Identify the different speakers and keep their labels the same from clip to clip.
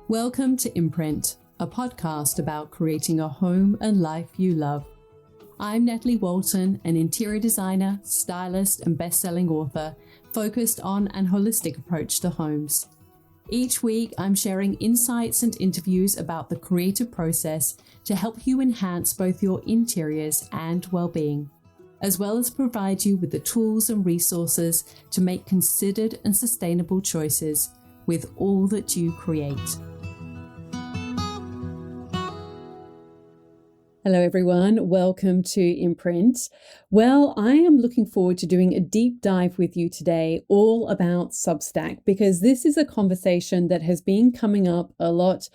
Speaker 1: Welcome to Imprint, a podcast about creating a home and life you love. I'm Natalie Walton, an interior designer, stylist, and best-selling author focused on an holistic approach to homes. Each week, I'm sharing insights and interviews about the creative process to help you enhance both your interiors and well-being, as well as provide you with the tools and resources to make considered and sustainable choices with all that you create. Hello everyone, welcome to Imprint. Well, I am looking forward to doing a deep dive with you today all about Substack, because this is a conversation that has been coming up a lot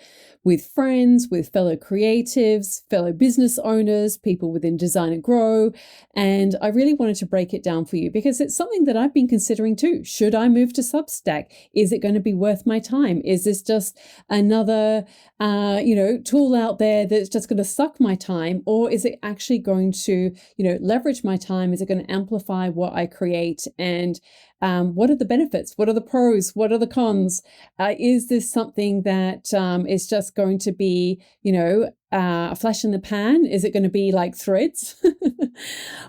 Speaker 1: with friends, with fellow creatives, fellow business owners, people within Design and Grow, and I really wanted to break it down for you because it's something that I've been considering too. Should I move to Substack? Is it going to be worth my time? Is this just another tool out there that's just going to suck my time, or is it actually going to leverage my time? Is it going to amplify what I create? And what are the benefits? What are the pros? What are the cons? Is this something that is just going to be a flash in the pan? Is it going to be like Threads?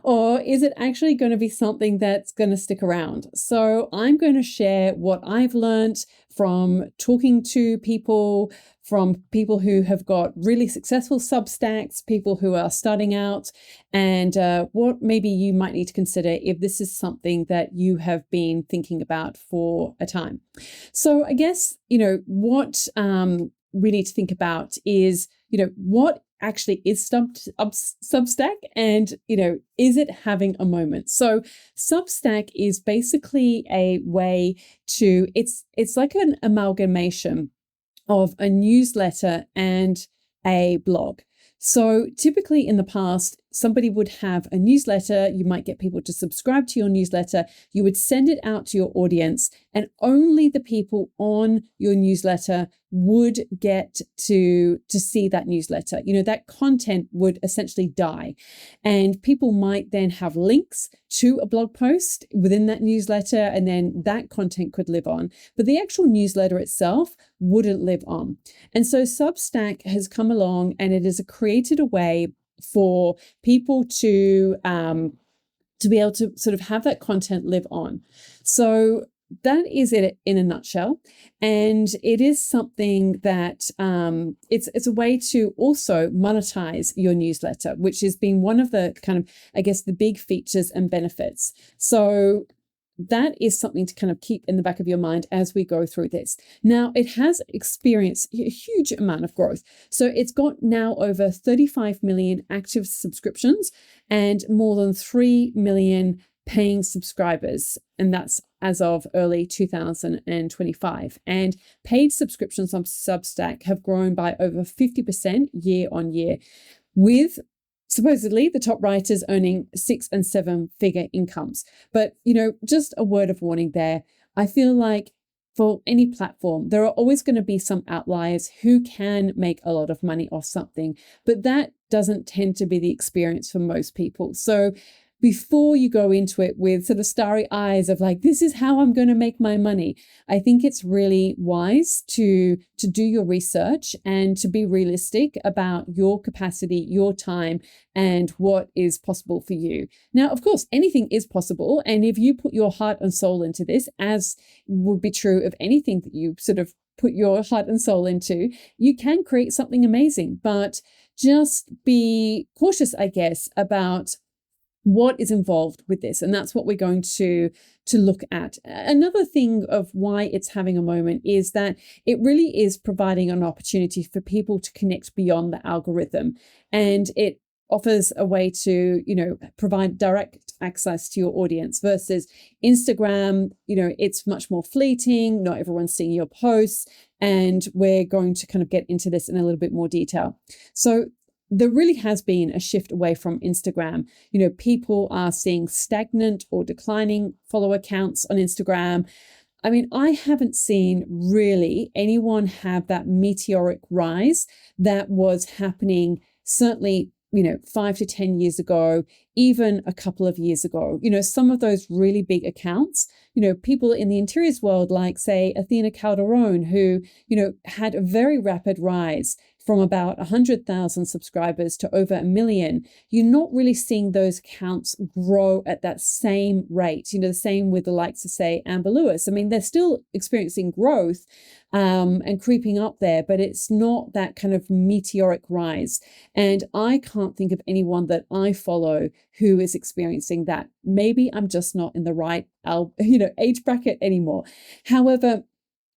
Speaker 1: Or is it actually going to be something that's going to stick around? So I'm going to share what I've learned from talking to people, from people who have got really successful Substacks, people who are starting out, and what maybe you might need to consider if this is something that you have been thinking about for a time. So I guess, what we need to think about is, what actually is Substack, and is it having a moment? So Substack is basically a way to, it's like an amalgamation of a newsletter and a blog. So typically in the past, somebody would have a newsletter, you might get people to subscribe to your newsletter, you would send it out to your audience, and only the people on your newsletter would get to see that newsletter. That content would essentially die. And people might then have links to a blog post within that newsletter, and then that content could live on. But the actual newsletter itself wouldn't live on. And so Substack has come along, and it has created a way for people to be able to sort of have that content live on. So that is it in a nutshell. And it is something that it's a way to also monetize your newsletter, which has been one of the kind of, I guess, the big features and benefits. So that is something to kind of keep in the back of your mind as we go through this. Now, it has experienced a huge amount of growth. So it's got now over 35 million active subscriptions and more than 3 million paying subscribers. And that's as of early 2025. And paid subscriptions on Substack have grown by over 50% year on year, with supposedly the top writers earning 6 and 7 figure incomes. But, just a word of warning there. I feel like for any platform, there are always going to be some outliers who can make a lot of money off something, but that doesn't tend to be the experience for most people. So before you go into it with sort of starry eyes of like, this is how I'm going to make my money, I think it's really wise to do your research and to be realistic about your capacity, your time, and what is possible for you. Now, of course, anything is possible. And if you put your heart and soul into this, as would be true of anything that you sort of put your heart and soul into, you can create something amazing. But just be cautious, I guess, about what is involved with this. And that's what we're going to look at. Another thing of why it's having a moment is that it really is providing an opportunity for people to connect beyond the algorithm. And it offers a way to, provide direct access to your audience versus Instagram. It's much more fleeting. Not everyone's seeing your posts. And we're going to kind of get into this in a little bit more detail. So there really has been a shift away from Instagram. People are seeing stagnant or declining follower counts on Instagram. I mean, I haven't seen really anyone have that meteoric rise that was happening certainly 5 to 10 years ago even a couple of years ago. Some of those really big accounts, people in the interiors world, like say Athena Calderon, who, had a very rapid rise from about 100,000 subscribers to over 1 million. You're not really seeing those accounts grow at that same rate. The same with the likes of, say, Amber Lewis. I mean, they're still experiencing growth and creeping up there, but it's not that kind of meteoric rise. And I can't think of anyone that I follow who is experiencing that. Maybe I'm just not in the right, age bracket anymore. However,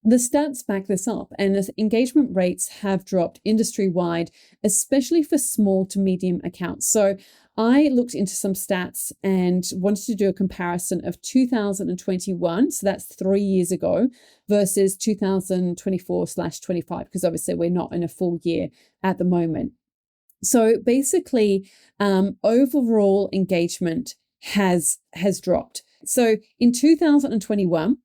Speaker 1: the stats back this up, and as engagement rates have dropped industry-wide, especially for small to medium accounts. So I looked into some stats and wanted to do a comparison of 2021, so that's 3 years ago, versus 2024/25, because obviously we're not in a full year at the moment. So basically, overall engagement has dropped. So in 2021,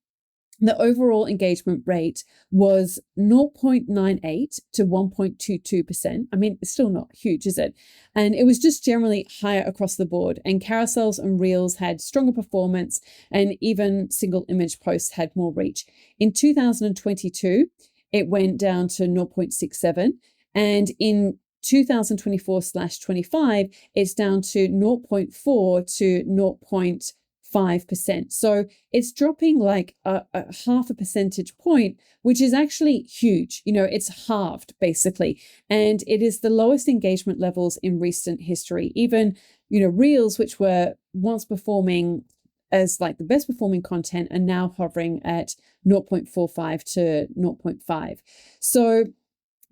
Speaker 1: the overall engagement rate was 0.98 to 1.22%. I mean, it's still not huge, is it? And it was just generally higher across the board. And carousels and reels had stronger performance, and even single image posts had more reach. In 2022, it went down to 0.67. And in 2024/25, it's down to 0.4 to 0.5%. So it's dropping like a half a percentage point, which is actually huge. It's halved basically. And it is the lowest engagement levels in recent history. Even, reels, which were once performing as like the best performing content, are now hovering at 0.45 to 0.5. So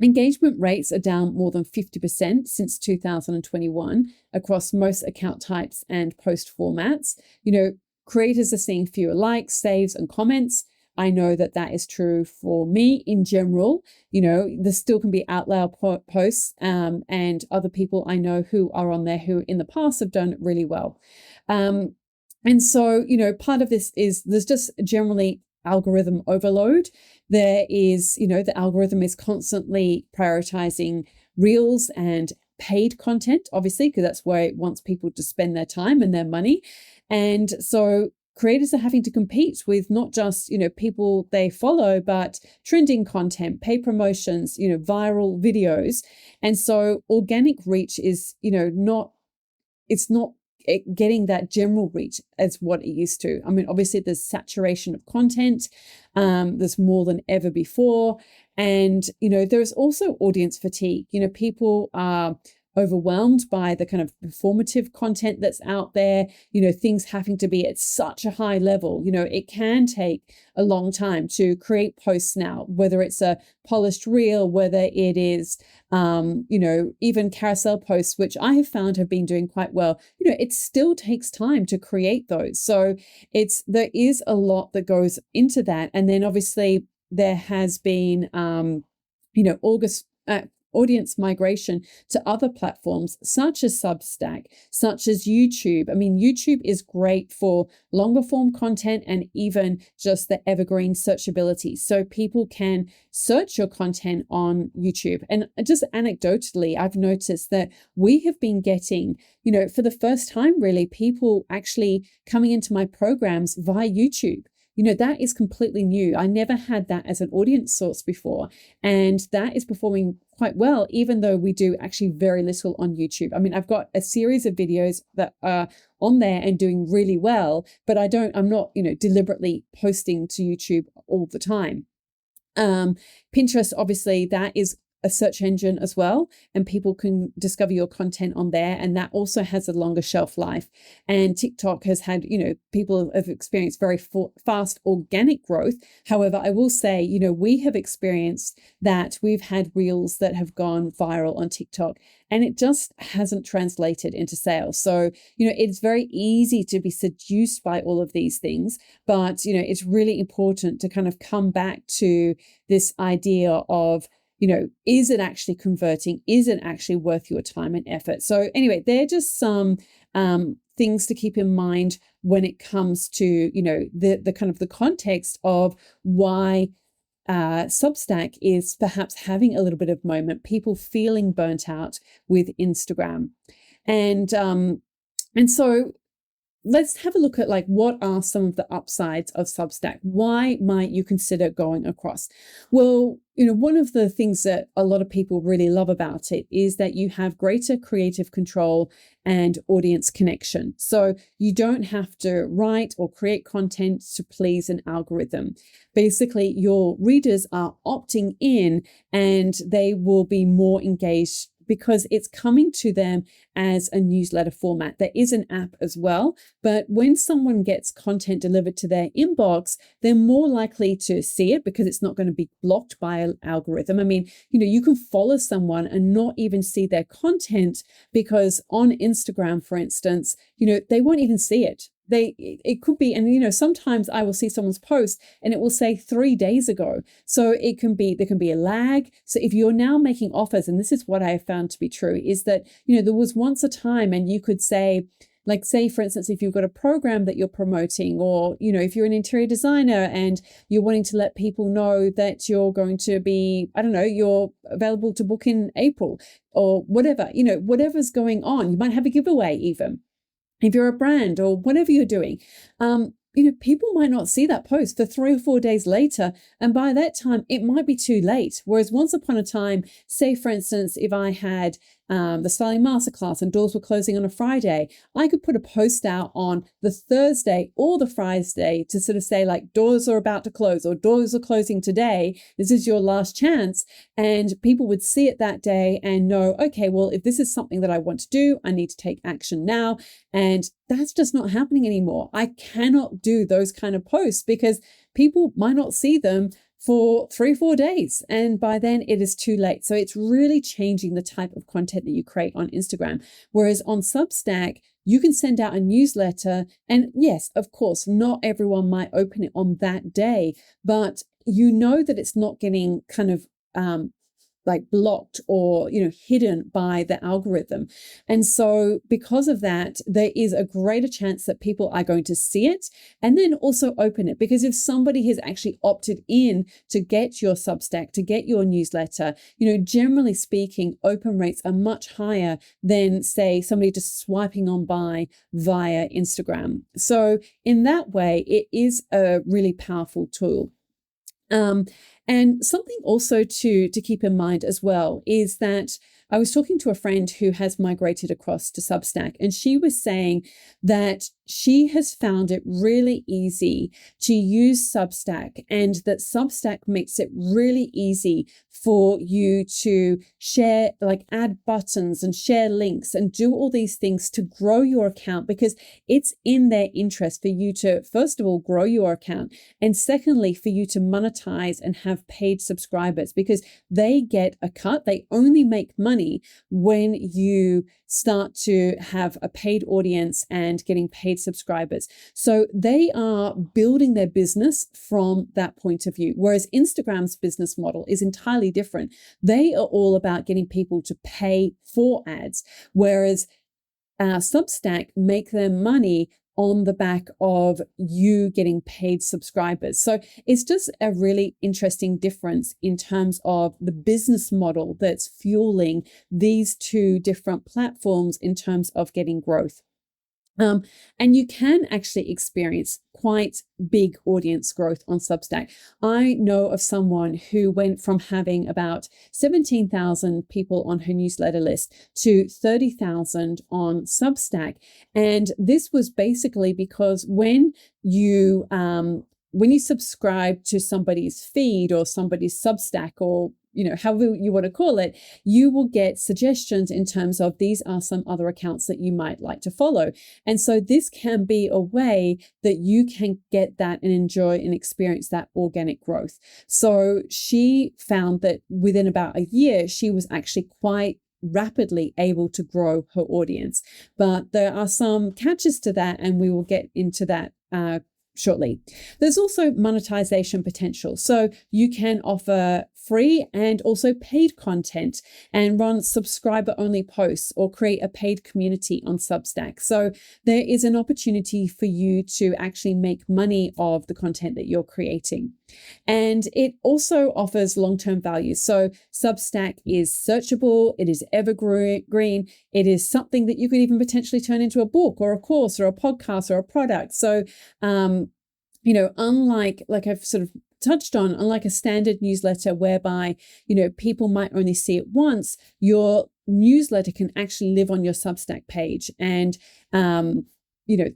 Speaker 1: engagement rates are down more than 50% since 2021 across most account types and post formats. Creators are seeing fewer likes, saves, and comments. I know that is true for me in general. There still can be outlier posts and other people I know who are on there who in the past have done really well. And so, part of this is there's just generally algorithm overload. There is, the algorithm is constantly prioritizing reels and paid content, obviously, because that's where it wants people to spend their time and their money. And so creators are having to compete with not just, people they follow, but trending content, paid promotions, viral videos. And so organic reach is, it's not getting that general reach as what it used to. I mean, obviously there's saturation of content. There's more than ever before. And, there's also audience fatigue. People are overwhelmed by the kind of performative content that's out there, things having to be at such a high level. It can take a long time to create posts now, whether it's a polished reel, whether it is, even carousel posts, which I have found have been doing quite well. It still takes time to create those. So there is a lot that goes into that. And then obviously there has been, audience migration to other platforms such as Substack, such as YouTube. I mean, YouTube is great for longer form content and even just the evergreen searchability. So people can search your content on YouTube. And just anecdotally, I've noticed that we have been getting, for the first time, really, people actually coming into my programs via YouTube. That is completely new. I never had that as an audience source before. And that is performing quite well, even though we do actually very little on YouTube. I mean, I've got a series of videos that are on there and doing really well, but I'm not, deliberately posting to YouTube all the time. Pinterest, obviously, that is a search engine as well, and people can discover your content on there, and that also has a longer shelf life. And TikTok has had, people have experienced very fast organic growth. However, I will say, we have experienced that we've had reels that have gone viral on TikTok, and it just hasn't translated into sales. So, it's very easy to be seduced by all of these things, but, it's really important to kind of come back to this idea of, is it actually converting? Is it actually worth your time and effort? So anyway, they're just some things to keep in mind when it comes to, the kind of the context of why Substack is perhaps having a little bit of moment, people feeling burnt out with Instagram. And And so let's have a look at like what are some of the upsides of Substack. Why might you consider going across? Well, one of the things that a lot of people really love about it is that you have greater creative control and audience connection. So you don't have to write or create content to please an algorithm. Basically, your readers are opting in and they will be more engaged because it's coming to them as a newsletter format. There is an app as well, but when someone gets content delivered to their inbox, they're more likely to see it because it's not going to be blocked by an algorithm. I mean, you can follow someone and not even see their content because on Instagram, for instance, they won't even see it. It could be, and sometimes I will see someone's post and it will say 3 days ago. So there can be a lag. So if you're now making offers, and this is what I have found to be true, is that, there was once a time and you could say, like, say, for instance, if you've got a program that you're promoting, or, if you're an interior designer and you're wanting to let people know that you're going to be, I don't know, you're available to book in April or whatever, whatever's going on, you might have a giveaway even. If you're a brand or whatever you're doing, people might not see that post for 3 or 4 days later. And by that time, it might be too late. Whereas once upon a time, say, for instance, if I had the styling masterclass and doors were closing on a Friday, I could put a post out on the Thursday or the Friday to sort of say, like, doors are about to close or doors are closing today. This is your last chance. And people would see it that day and know, okay, well, if this is something that I want to do, I need to take action now. And that's just not happening anymore. I cannot do those kind of posts because people might not see them for 3 or 4 days. And by then it is too late. So it's really changing the type of content that you create on Instagram. Whereas on Substack, you can send out a newsletter. And yes, of course, not everyone might open it on that day, but that it's not getting kind of like blocked or, hidden by the algorithm. And so because of that, there is a greater chance that people are going to see it and then also open it. Because if somebody has actually opted in to get your Substack, to get your newsletter, generally speaking, open rates are much higher than, say, somebody just swiping on by via Instagram. So in that way, it is a really powerful tool. And something also to keep in mind as well is that I was talking to a friend who has migrated across to Substack, and she was saying that she has found it really easy to use Substack, and that Substack makes it really easy for you to share, like add buttons and share links and do all these things to grow your account, because it's in their interest for you to, first of all, grow your account, and secondly, for you to monetize and have paid subscribers, because they get a cut. They only make money when you start to have a paid audience and getting paid subscribers. So they are building their business from that point of view. Whereas Instagram's business model is entirely different. They are all about getting people to pay for ads, whereas Substack make their money on the back of you getting paid subscribers. So it's just a really interesting difference in terms of the business model that's fueling these two different platforms in terms of getting growth. And you can actually experience quite big audience growth on Substack. I know of someone who went from having about 17,000 people on her newsletter list to 30,000 on Substack. And this was basically because when you subscribe to somebody's feed or somebody's Substack, or however you want to call it, you will get suggestions in terms of these are some other accounts that you might like to follow. And so this can be a way that you can get that and enjoy and experience that organic growth. So she found that within about a year, she was actually quite rapidly able to grow her audience. But there are some catches to that, and we will get into that shortly. There's also monetization potential. So you can offer free and also paid content and run subscriber only posts or create a paid community on Substack. So there is an opportunity for you to actually make money of the content that you're creating. And it also offers long-term value. So Substack is searchable, it is evergreen, it is something that you could even potentially turn into a book or a course or a podcast or a product. So, unlike, like I've sort of touched on, unlike a standard newsletter whereby, people might only see it once, your newsletter can actually live on your Substack page. And,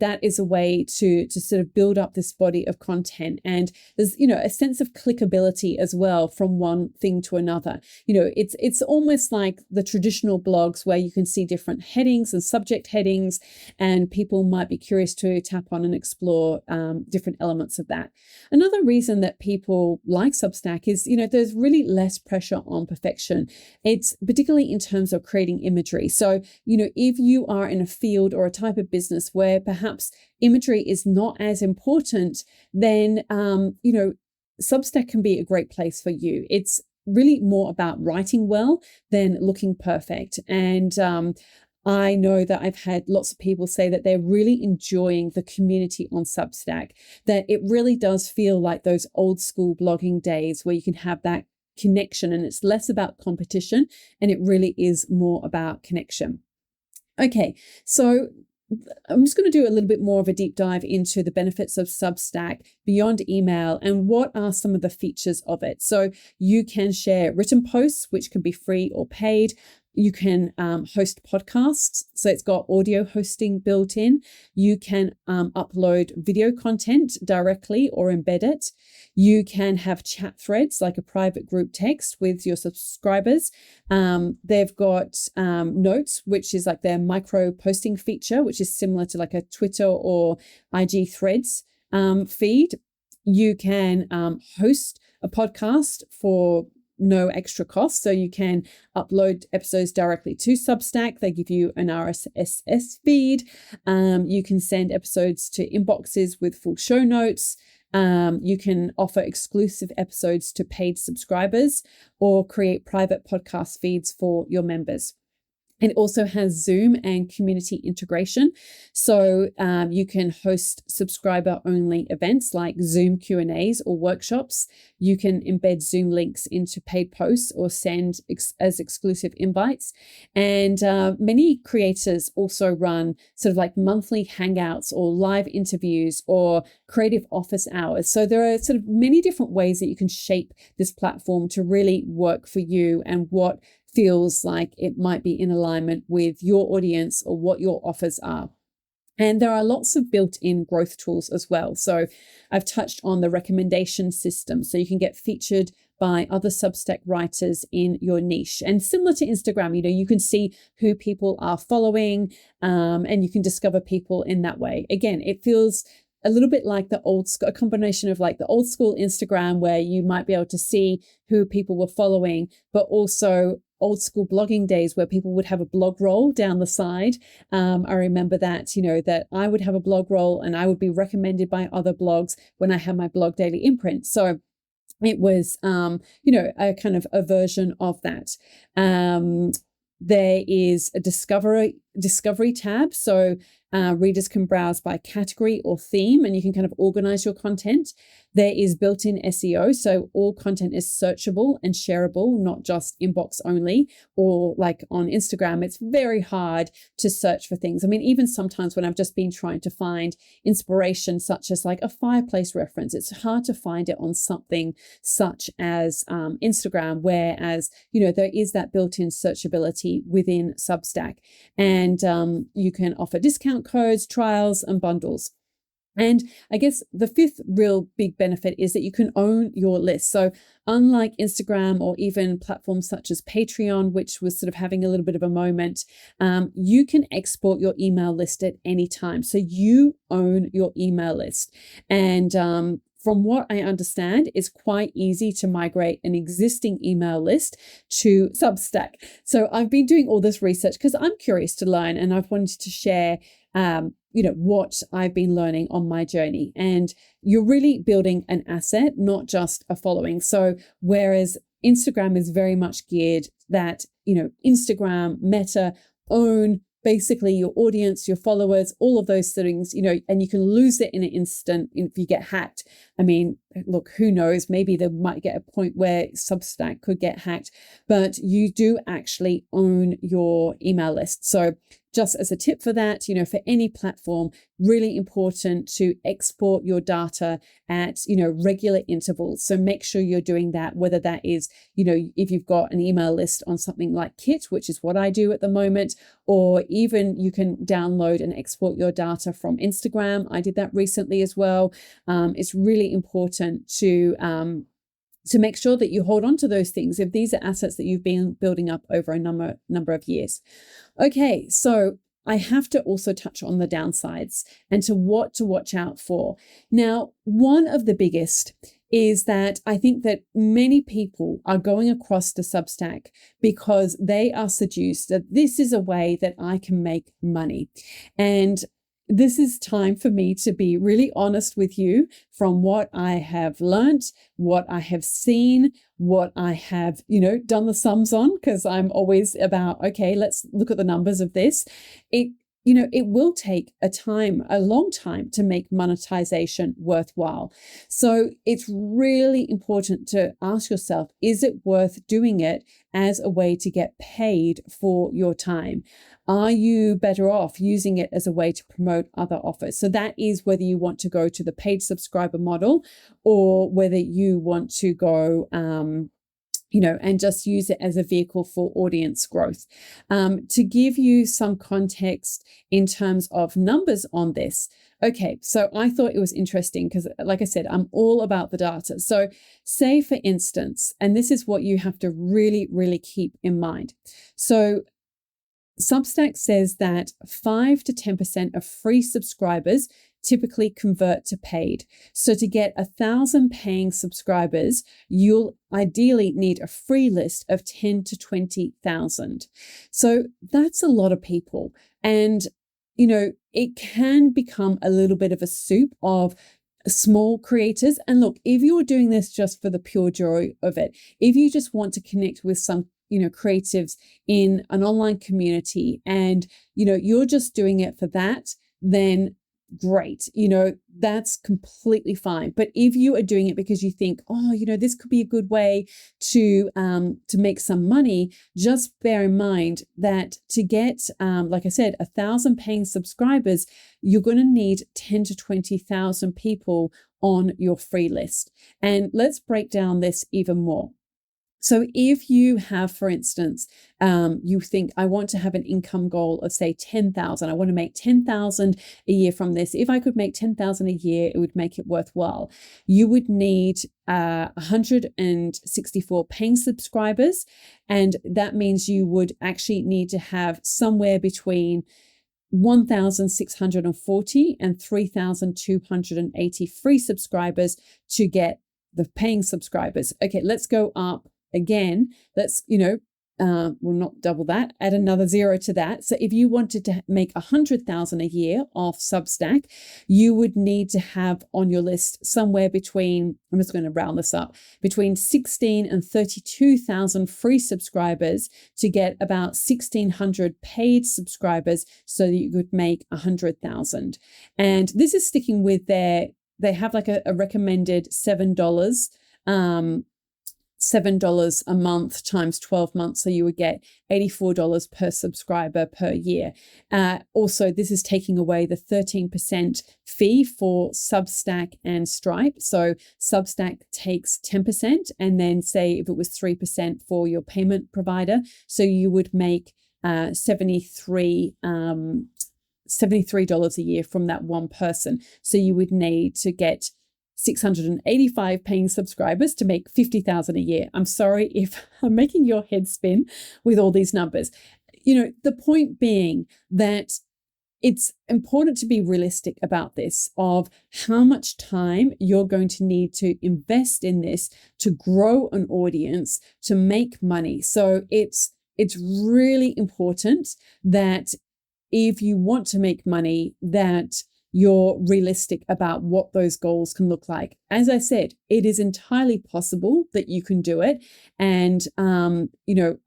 Speaker 1: that is a way to sort of build up this body of content. And there's, a sense of clickability as well from one thing to another. It's almost like the traditional blogs where you can see different headings and subject headings, and people might be curious to tap on and explore different elements of that. Another reason that people like Substack is, there's really less pressure on perfection. It's particularly in terms of creating imagery. So, if you are in a field or a type of business where perhaps imagery is not as important, then, Substack can be a great place for you. It's really more about writing well than looking perfect. And I know that I've had lots of people say that they're really enjoying the community on Substack, that it really does feel like those old school blogging days where you can have that connection and it's less about competition and it really is more about connection. Okay, so I'm just going to do a little bit more of a deep dive into the benefits of Substack beyond email and what are some of the features of it. So you can share written posts, which can be free or paid. You can host podcasts. So it's got audio hosting built in. You can upload video content directly or embed it. You can have chat threads, like a private group text with your subscribers. They've got notes, which is like their micro posting feature, which is similar to like a Twitter or IG threads feed. You can host a podcast for no extra cost. So you can upload episodes directly to Substack. They give you an RSS feed. You can send episodes to inboxes with full show notes. You can offer exclusive episodes to paid subscribers or create private podcast feeds for your members. It also has Zoom and community integration. So you can host subscriber-only events like Zoom Q&As or workshops. You can embed Zoom links into paid posts or send as exclusive invites. And many creators also run sort of like monthly hangouts or live interviews or creative office hours. So there are sort of many different ways that you can shape this platform to really work for you and what feels like it might be in alignment with your audience or what your offers are. And there are lots of built-in growth tools as well. So I've touched on the recommendation system. So you can get featured by other Substack writers in your niche. And similar to Instagram, you can see who people are following and you can discover people in that way. Again, it feels a little bit like a combination of like the old school Instagram where you might be able to see who people were following, but also old school blogging days where people would have a blog roll down the side. I remember that, that I would have a blog roll and I would be recommended by other blogs when I had my blog daily imprint. So it was, a kind of a version of that. There is a discovery tab. So readers can browse by category or theme, and you can kind of organize your content. There is built-in SEO, so all content is searchable and shareable, not just inbox only, or like on Instagram, it's very hard to search for things. I mean, even sometimes when I've just been trying to find inspiration, such as like a fireplace reference, it's hard to find it on something such as Instagram, whereas, there is that built-in searchability within Substack. And you can offer discount codes, trials, and bundles. And I guess the fifth real big benefit is that you can own your list. So unlike Instagram or even platforms such as Patreon, which was sort of having a little bit of a moment, you can export your email list at any time. So you own your email list. And from what I understand, it's quite easy to migrate an existing email list to Substack. So I've been doing all this research because I'm curious to learn and I've wanted to share what I've been learning on my journey. And you're really building an asset, not just a following. So whereas Instagram is very much geared that, Instagram, Meta own basically your audience, your followers, all of those things, and you can lose it in an instant if you get hacked. I mean, look, who knows? Maybe they might get a point where Substack could get hacked, but you do actually own your email list. So just as a tip for that, for any platform, really important to export your data at, regular intervals. So make sure you're doing that, whether that is, if you've got an email list on something like Kit, which is what I do at the moment, or even you can download and export your data from Instagram. I did that recently as well. It's really important to make sure that you hold on to those things if these are assets that you've been building up over a number of years. Okay, so I have to also touch on the downsides and what to watch out for. Now, one of the biggest is that I think that many people are going across to Substack because they are seduced that this is a way that I can make money. And this is time for me to be really honest with you from what I have learned, what I have seen, what I have, done the sums on, because I'm always about, okay, let's look at the numbers of this. It will take a long time to make monetization worthwhile. So it's really important to ask yourself, is it worth doing it as a way to get paid for your time? Are you better off using it as a way to promote other offers? So that is whether you want to go to the paid subscriber model or whether you want to go, and just use it as a vehicle for audience growth. To give you some context in terms of numbers on this. Okay, so I thought it was interesting because, like I said, I'm all about the data. So say, for instance, and this is what you have to really, really keep in mind. So Substack says that 5 to 10% of free subscribers typically convert to paid. So to get 1,000 paying subscribers, you'll ideally need a free list of 10 to 20,000. So that's a lot of people. And, it can become a little bit of a soup of small creators. And look, if you're doing this just for the pure joy of it, if you just want to connect with some creatives in an online community and, you're just doing it for that, then great. That's completely fine. But if you are doing it because you think, this could be a good way to make some money, just bear in mind that to get, like I said, 1,000 paying subscribers, you're going to need 10 to 20,000 people on your free list. And let's break down this even more. So if you have, for instance, you think, I want to have an income goal of, say, 10,000. I want to make 10,000 a year from this. If I could make 10,000 a year, it would make it worthwhile. You would need 164 paying subscribers. And that means you would actually need to have somewhere between 1,640 and 3,280 free subscribers to get the paying subscribers. Okay, let's go up again. Let's, we'll not double that, add another zero to that. So if you wanted to make 100,000 a year off Substack, you would need to have on your list somewhere between, I'm just going to round this up, between 16 and 32,000 free subscribers to get about 1,600 paid subscribers so that you could make 100,000. And this is sticking with they have like a recommended $7, $7 a month times 12 months. So you would get $84 per subscriber per year. Also, this is taking away the 13% fee for Substack and Stripe. So Substack takes 10%, and then say if it was 3% for your payment provider. So you would make $73 a year from that one person. So you would need to get 685 paying subscribers to make 50,000 a year. I'm sorry if I'm making your head spin with all these numbers. The point being that it's important to be realistic about this, of how much time you're going to need to invest in this to grow an audience, to make money. So it's really important that if you want to make money, that you're realistic about what those goals can look like. As I said, it is entirely possible that you can do it. And, and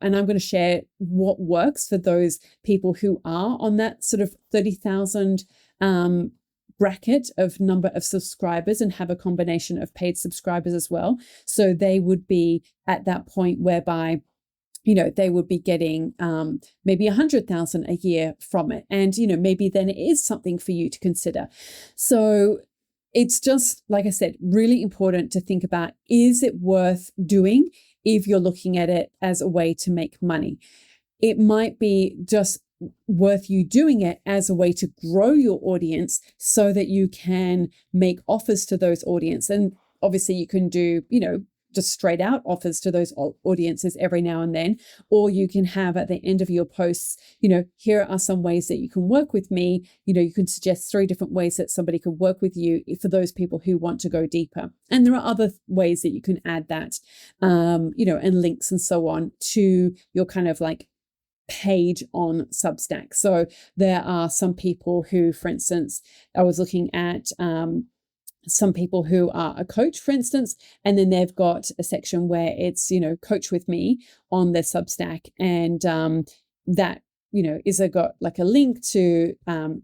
Speaker 1: I'm going to share what works for those people who are on that sort of 30,000 bracket of number of subscribers and have a combination of paid subscribers as well. So they would be at that point whereby they would be getting maybe 100,000 a year from it. And, maybe then it is something for you to consider. So it's just, like I said, really important to think about, is it worth doing if you're looking at it as a way to make money? It might be just worth you doing it as a way to grow your audience so that you can make offers to those audience. And obviously you can do, just straight out offers to those audiences every now and then, or you can have at the end of your posts, here are some ways that you can work with me. You can suggest 3 different ways that somebody could work with you for those people who want to go deeper. And there are other ways that you can add that, and links and so on to your kind of like page on Substack. So there are some people who, for instance, I was looking at, some people who are a coach, for instance, and then they've got a section where it's, coach with me on their Substack. And that, got like a link to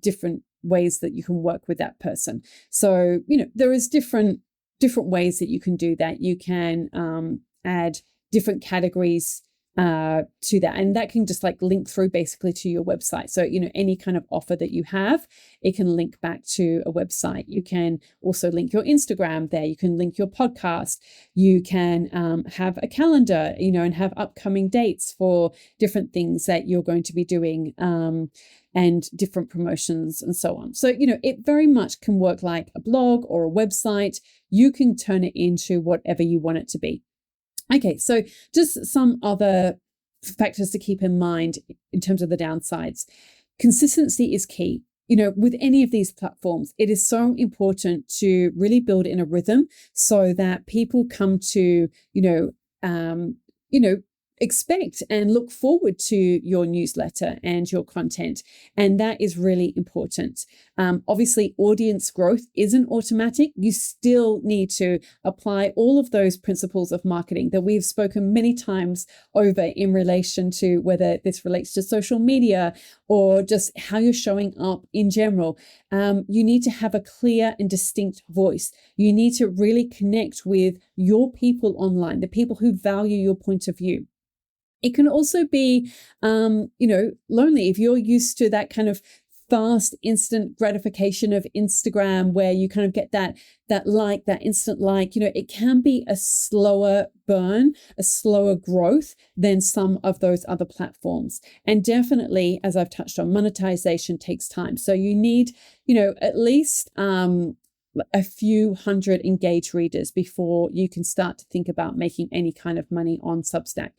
Speaker 1: different ways that you can work with that person. So, there is different ways that you can do that. You can add different categories to that, and that can just like link through basically to your website. So any kind of offer that you have, it can link back to a website. You can also link your Instagram there. You can link your podcast. You can have a calendar, and have upcoming dates for different things that you're going to be doing, and different promotions and so on. So it very much can work like a blog or a website. You can turn it into whatever you want it to be. Okay, so just some other factors to keep in mind in terms of the downsides. Consistency is key. With any of these platforms, it is so important to really build in a rhythm so that people come to, expect and look forward to your newsletter and your content. And that is really important. Obviously, audience growth isn't automatic. You still need to apply all of those principles of marketing that we've spoken many times over in relation to whether this relates to social media or just how you're showing up in general. You need to have a clear and distinct voice. You need to really connect with your people online, the people who value your point of view. It can also be, lonely if you're used to that kind of fast, instant gratification of Instagram, where you kind of get that instant like. It can be a slower burn, a slower growth than some of those other platforms. And definitely, as I've touched on, monetization takes time. So you need, at least a few hundred engaged readers before you can start to think about making any kind of money on Substack.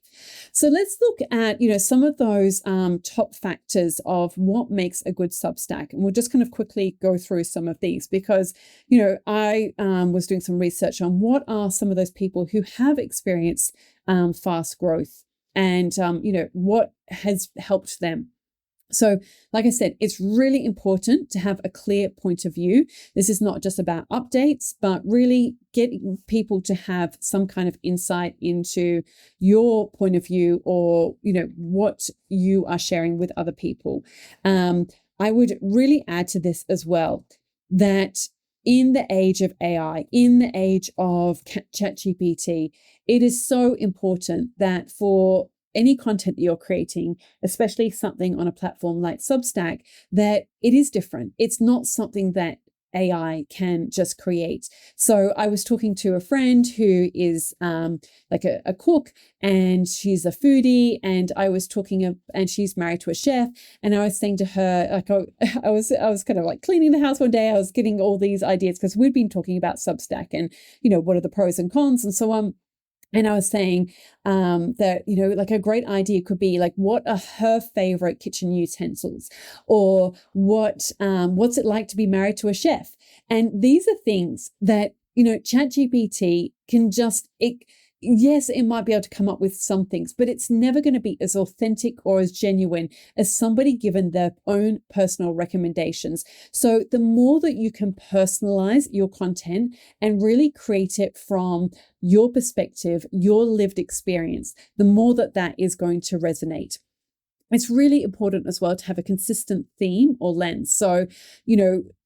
Speaker 1: So let's look at, some of those top factors of what makes a good Substack. And we'll just kind of quickly go through some of these because, I was doing some research on what are some of those people who have experienced fast growth and, what has helped them. So, like I said, it's really important to have a clear point of view. This is not just about updates, but really getting people to have some kind of insight into your point of view or, what you are sharing with other people. I would really add to this as well that in the age of AI, in the age of ChatGPT, it is so important that for any content that you're creating, especially something on a platform like Substack, that it is different. It's not something that AI can just create. So I was talking to a friend who is like a cook, and she's a foodie, and I was talking, and she's married to a chef, and I was saying to her, like, I was kind of like cleaning the house one day. I was getting all these ideas because we'd been talking about Substack and what are the pros and cons and so on. And I was saying that, like a great idea could be like, what are her favorite kitchen utensils, or what's it like to be married to a chef? And these are things that, ChatGPT can yes, it might be able to come up with some things, but it's never going to be as authentic or as genuine as somebody given their own personal recommendations. So the more that you can personalize your content and really create it from your perspective, your lived experience, the more that that is going to resonate. It's really important as well to have a consistent theme or lens. So,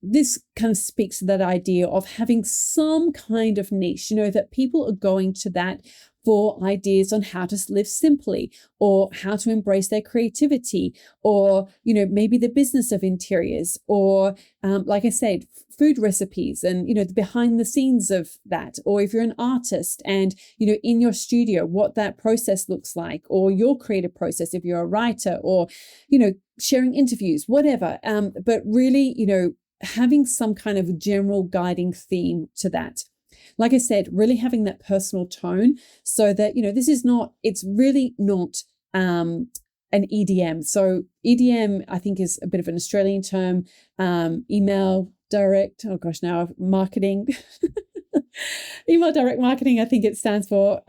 Speaker 1: this kind of speaks to that idea of having some kind of niche, that people are going to that for ideas on how to live simply or how to embrace their creativity or, maybe the business of interiors or, like I said, food recipes and, the behind the scenes of that. Or if you're an artist and, in your studio, what that process looks like, or your creative process, if you're a writer or, sharing interviews, whatever. But really, having some kind of general guiding theme to that. Like I said, really having that personal tone so that, it's really not an EDM. So EDM, I think, is a bit of an Australian term, email direct, oh gosh, now marketing, email direct marketing, I think it stands for.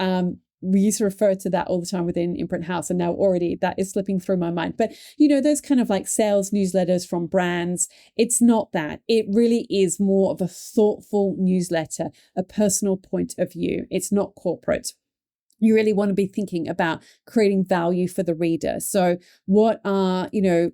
Speaker 1: We used to refer to that all the time within Imprint House, and now already that is slipping through my mind. But, those kind of like sales newsletters from brands, it's not that. It really is more of a thoughtful newsletter, a personal point of view. It's not corporate. You really want to be thinking about creating value for the reader. So what are,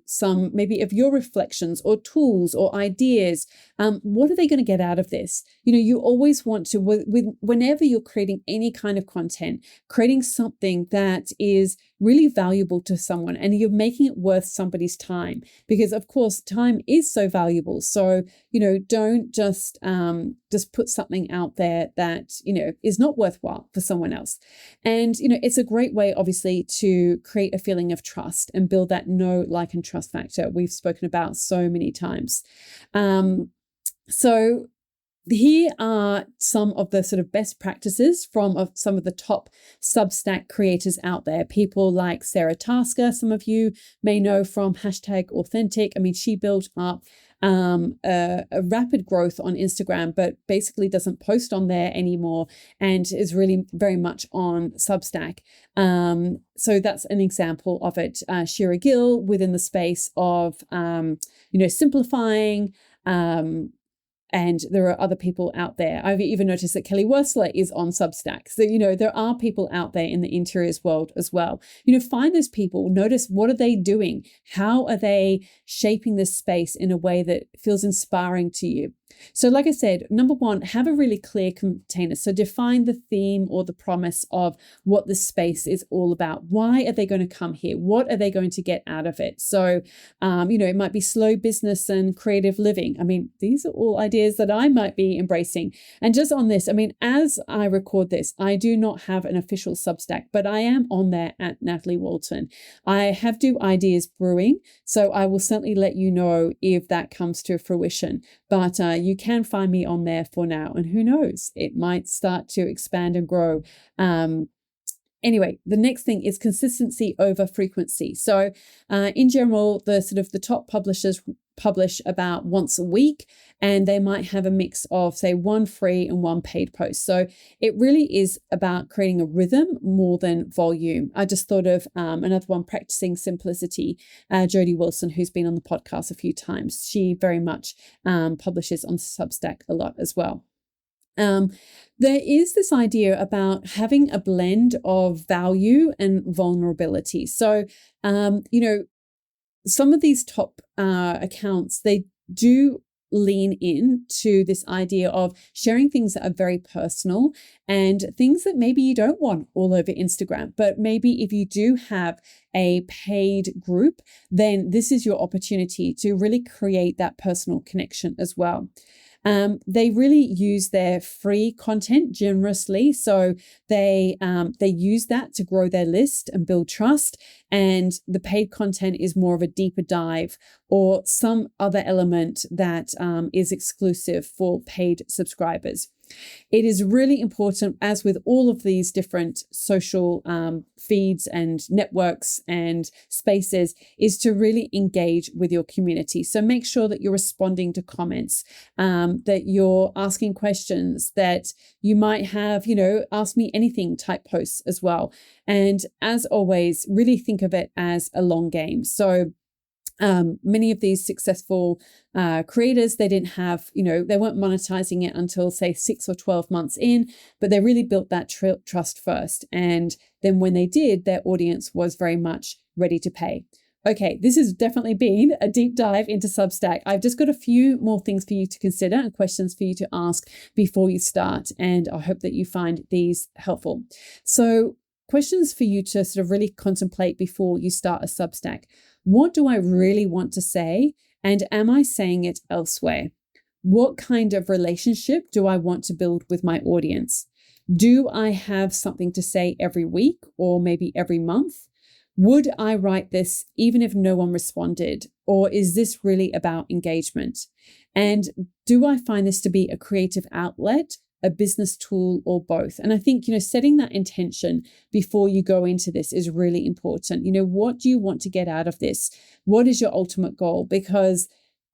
Speaker 1: some maybe of your reflections or tools or ideas? What are they going to get out of this? You always want to, whenever you're creating any kind of content, creating something that is really valuable to someone and you're making it worth somebody's time, because of course time is so valuable. So, don't just put something out there that, is not worthwhile for someone else. And, it's a great way, obviously, to create a feeling of trust and build that know, like, and trust factor we've spoken about so many times. So here are some of the sort of best practices from some of the top Substack creators out there. People like Sarah Tasker, some of you may know from #authentic. I mean, she built up a rapid growth on Instagram, but basically doesn't post on there anymore and is really very much on Substack. So that's an example of it. Shira Gill within the space of, simplifying, and there are other people out there. I've even noticed that Kelly Wersler is on Substack. So, there are people out there in the interiors world as well. Find those people, notice what are they doing? How are they shaping this space in a way that feels inspiring to you? So like I said, number one, have a really clear container. So define the theme or the promise of what the space is all about. Why are they going to come here? What are they going to get out of it? So, it might be slow business and creative living. I mean, these are all ideas that I might be embracing. And just on this, I mean, as I record this, I do not have an official Substack, but I am on there at Natalie Walton. I have Do Ideas Brewing, so I will certainly let you know if that comes to fruition. But you can find me on there for now. And who knows, it might start to expand and grow. Anyway, the next thing is consistency over frequency. So in general, the top publishers publish about once a week, and they might have a mix of, say, one free and one paid post. So it really is about creating a rhythm more than volume. I just thought of another one, Practicing Simplicity, Jodie Wilson, who's been on the podcast a few times. She very much publishes on Substack a lot as well. There is this idea about having a blend of value and vulnerability. So, some of these top accounts, they do lean in to this idea of sharing things that are very personal and things that maybe you don't want all over Instagram. But maybe if you do have a paid group, then this is your opportunity to really create that personal connection as well. They really use their free content generously. So they use that to grow their list and build trust. And the paid content is more of a deeper dive or some other element that is exclusive for paid subscribers. It is really important, as with all of these different social feeds and networks and spaces, is to really engage with your community. So make sure that you're responding to comments, that you're asking questions, that you might have, ask me anything type posts as well. And as always, really think of it as a long game. So many of these successful creators, they didn't have, they weren't monetizing it until say 6 or 12 months in, but they really built that trust first. And then when they did, their audience was very much ready to pay. Okay, this has definitely been a deep dive into Substack. I've just got a few more things for you to consider and questions for you to ask before you start. And I hope that you find these helpful. So questions for you to sort of really contemplate before you start a Substack. What do I really want to say? And am I saying it elsewhere? What kind of relationship do I want to build with my audience? Do I have something to say every week or maybe every month? Would I write this even if no one responded? Or is this really about engagement? And do I find this to be a creative outlet, a business tool, or both? And I think, setting that intention before you go into this is really important. What do you want to get out of this? What is your ultimate goal? Because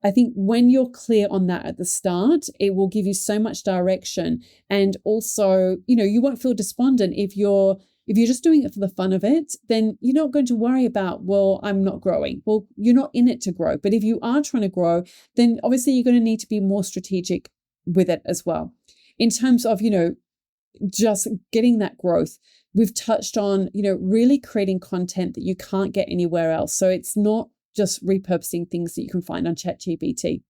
Speaker 1: I think when you're clear on that at the start, it will give you so much direction. And also, you won't feel despondent if you're just doing it for the fun of it. Then you're not going to worry about, well, I'm not growing. Well, you're not in it to grow. But if you are trying to grow, then obviously you're going to need to be more strategic with it as well. In terms of, just getting that growth, we've touched on, really creating content that you can't get anywhere else. So it's not just repurposing things that you can find on ChatGPT.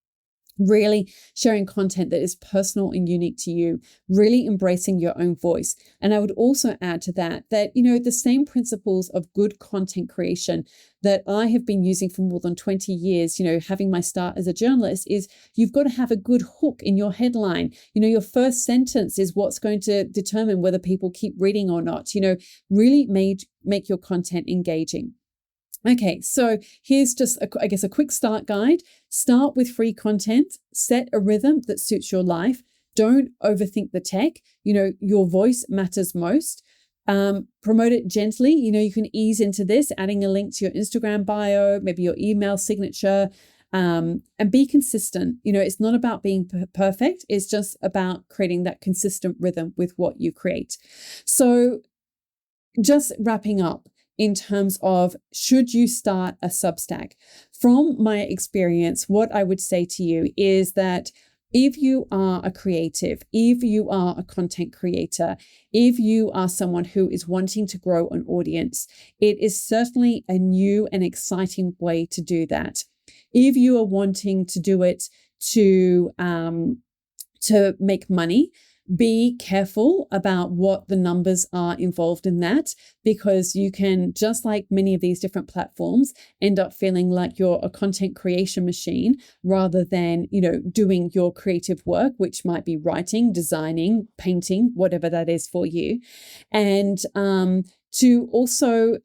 Speaker 1: Really sharing content that is personal and unique to you, really embracing your own voice. And I would also add to that, the same principles of good content creation that I have been using for more than 20 years, having my start as a journalist, is you've got to have a good hook in your headline. Your first sentence is what's going to determine whether people keep reading or not. Really make your content engaging. Okay, so here's just, a quick start guide. Start with free content, set a rhythm that suits your life. Don't overthink the tech. Your voice matters most. Promote it gently. You can ease into this, adding a link to your Instagram bio, maybe your email signature, and be consistent. It's not about being perfect. It's just about creating that consistent rhythm with what you create. So just wrapping up, in terms of, should you start a Substack? From my experience, what I would say to you is that if you are a creative, if you are a content creator, if you are someone who is wanting to grow an audience, it is certainly a new and exciting way to do that. If you are wanting to do it to make money, be careful about what the numbers are involved in that, because you can, just like many of these different platforms, end up feeling like you're a content creation machine rather than, doing your creative work, which might be writing, designing, painting, whatever that is for you. And to also,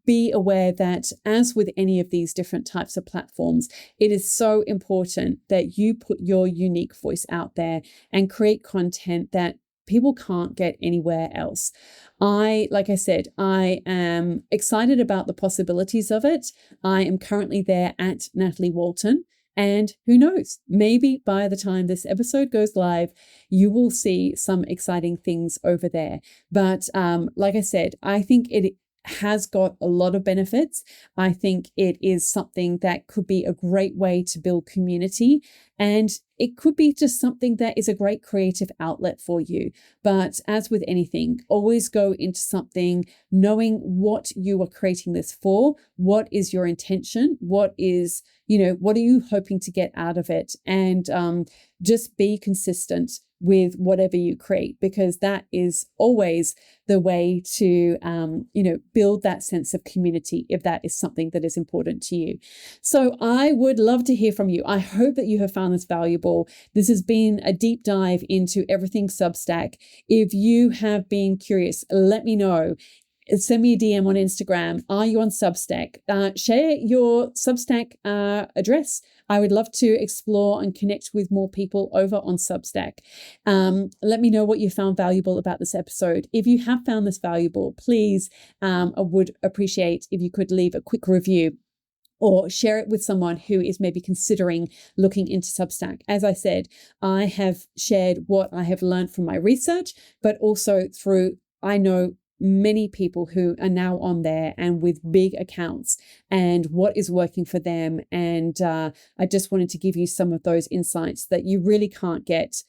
Speaker 1: be aware that, as with any of these different types of platforms, it is so important that you put your unique voice out there and create content that people can't get anywhere else. Like I said, I am excited about the possibilities of it. I am currently there at Natalie Walton. And who knows, maybe by the time this episode goes live, you will see some exciting things over there. But like I said, I think it has got a lot of benefits. I think it is something that could be a great way to build community, and it could be just something that is a great creative outlet for you. But as with anything, always go into something knowing what you are creating this for. What is your intention? What are you hoping to get out of it? And just be consistent with whatever you create, because that is always the way to, build that sense of community, if that is something that is important to you. So I would love to hear from you. I hope that you have found this valuable. This has been a deep dive into everything Substack. If you have been curious, let me know. send me a DM on Instagram. Are you on Substack? Share your Substack address. I would love to explore and connect with more people over on Substack. Let me know what you found valuable about this episode. If you have found this valuable, please, I would appreciate if you could leave a quick review or share it with someone who is maybe considering looking into Substack. As I said, I have shared what I have learned from my research, but also through, I know many people who are now on there and with big accounts and what is working for them. And I just wanted to give you some of those insights that you really can't get,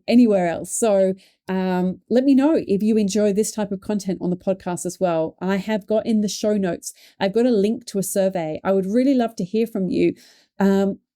Speaker 1: anywhere else. So let me know if you enjoy this type of content on the podcast as well. I have got in the show notes, I've got a link to a survey. I would really love to hear from you.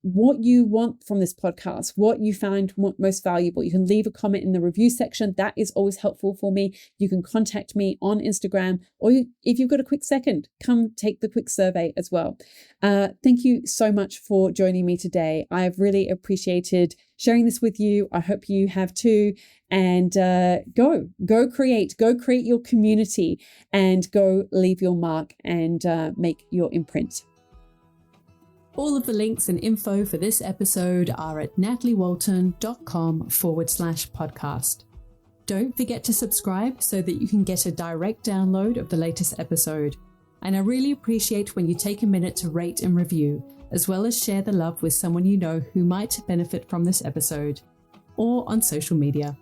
Speaker 1: What you want from this podcast, what you find most valuable. You can leave a comment in the review section. That is always helpful for me. You can contact me on Instagram, or if you've got a quick second, come take the quick survey as well. Thank you so much for joining me today. I've really appreciated sharing this with you. I hope you have too. And go create your community and go leave your mark and make your imprint. All of the links and info for this episode are at nataliewalton.com/podcast. Don't forget to subscribe so that you can get a direct download of the latest episode. And I really appreciate when you take a minute to rate and review, as well as share the love with someone you know who might benefit from this episode, or on social media.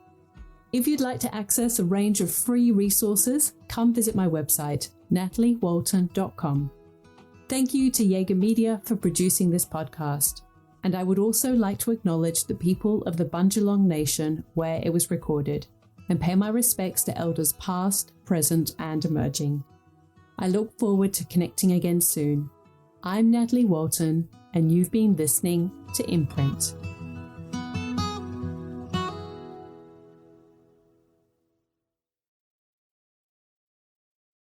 Speaker 1: If you'd like to access a range of free resources, come visit my website, nataliewalton.com. Thank you to Jaeger Media for producing this podcast. And I would also like to acknowledge the people of the Bundjalung Nation where it was recorded, and pay my respects to elders past, present, and emerging. I look forward to connecting again soon. I'm Natalie Walton, and you've been listening to Imprint.